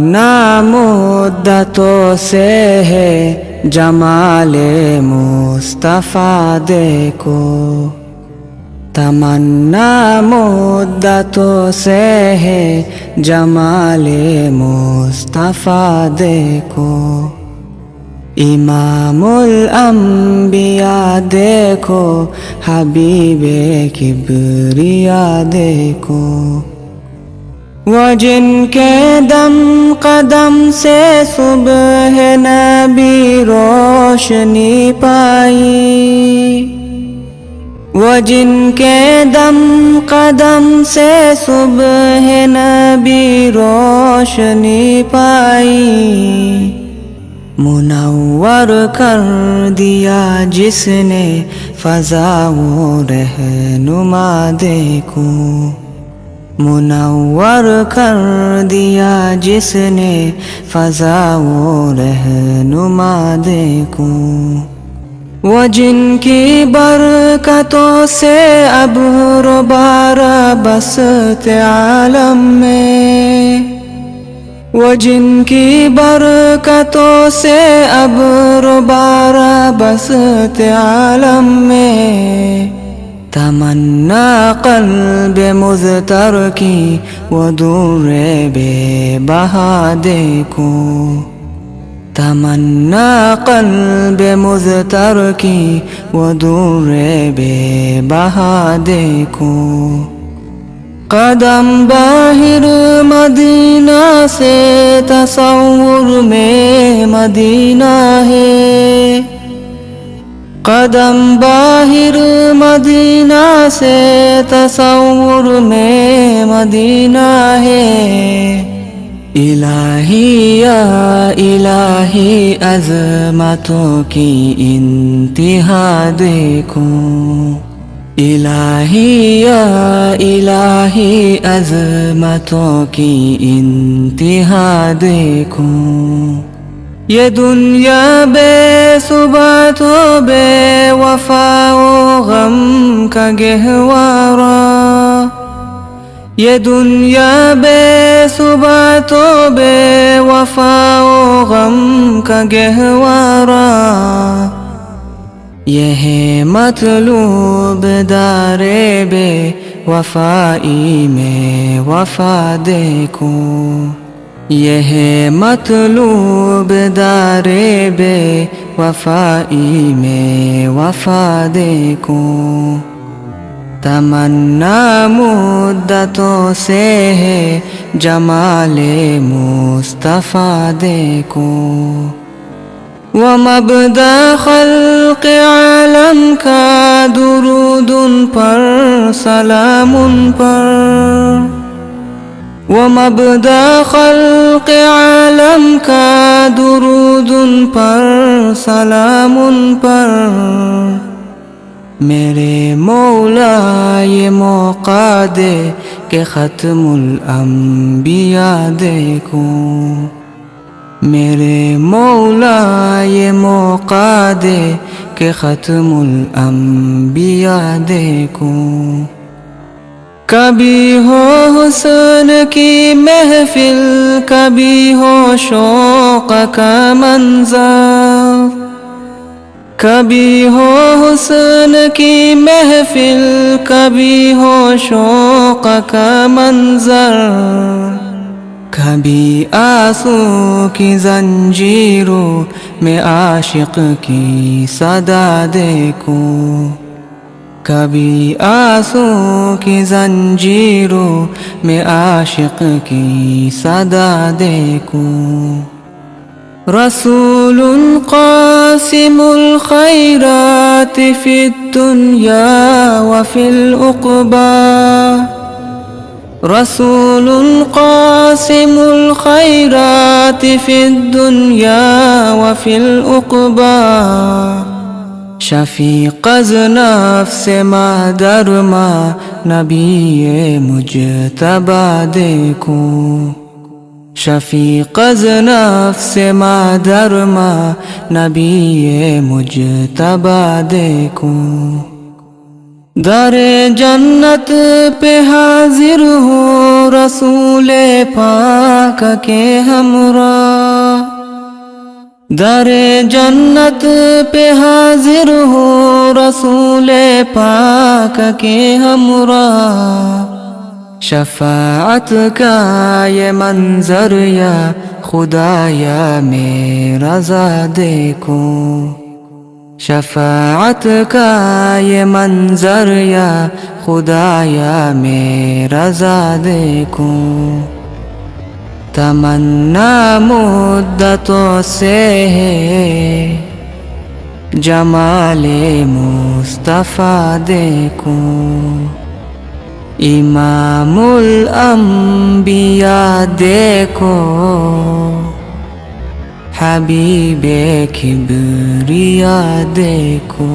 تمنا مدتوں سے ہے جمال مصطفیٰ دیکھو، تمنا مدتوں سے ہے جمال مصطفیٰ دیکھو، امام الانبیاء دیکھو، حبیب کبریا دیکھو، وہ جن کے دم قدم سے صبح نبی روشنی پائی، وہ جن کے دم قدم سے صبح نبی روشنی پائی، منور کر دیا جس نے فضا و رہنما دیکھو، منور کر دیا جس نے فضا و رہنما دیکھو، وہ جن کی برکتوں سے ابر و بارہ بسط عالم میں، وہ جن کی برکتوں سے ابر و بارہ بسط عالم میں، تمنا قلب مضطر کی وہ در بے بہا دیکھو، تمنا قلب مضطر کی وہ در بے بہا دیکھو، قدم باہر مدینہ سے تصور میں مدینہ ہے، قدم باہر مدینہ سے تصور میں مدینہ ہے، الہی یا الہی عظمتوں کی انتہا دیکھو، الہی یا الہی عظمتوں کی انتہا دیکھو، یہ دنیا بے ثبات و بے وفا و غم کا گہوارہ، یہ دنیا بے ثبات و بے وفا و غم کا گہوارہ، یہ ہے مطلوب دار بے وفائی میں وفا دیکھو، یہ ہے مطلوب دار بے وفائی میں وفا دیکھو، تمنا مدتوں سے ہے جمال مصطفیٰ دیکھو، وہ مبدأ خلق عالم کا درود ان پر سلام ان پر، وہ مبدأ خلق عالم کا درود ان پر سلام ان پر، میرے مولا یہ موقع دے کہ ختم الانبیاء دیکھو، میرے مولا یہ موقع دے کہ ختم الانبیاء دیکھو، کبھی ہو حسن کی محفل، کبھی ہو شوق کا منظر، کبھی ہو حسن کی محفل، کبھی ہو شوق کا منظر، کبھی آنسو کی زنجیروں میں عاشق کی صدا دیکھو، کبھی آنسو کی زنجیروں میں عاشق کی صدا دیکھو، رسول قاسم الخیرات فی الدنیا وفی العقبی، رسول قاسم الخیرات فی الدنیا وفی العقبی، شفیق از نفس مادر ماں نبی مجتبی دیکھو، شفیق از نفس مادر ماں نبی مجتبی دیکھو، درے جنت پہ حاضر ہو رسول پاک کے ہمراہ، درے جنت پہ حاضر ہو رسول پاک کے ہمراہ، شفاعت کا یہ منظر یا خدایا میرا ذا دیکھوں، شفاعت کا یہ منظر یا خدایا میرا ذا دیکھوں، تمنا مدتوں سے ہے جمال مصطفیٰ دیکھوں، امام الانبیاء دیکھو، حبیب کبریا دیکھو۔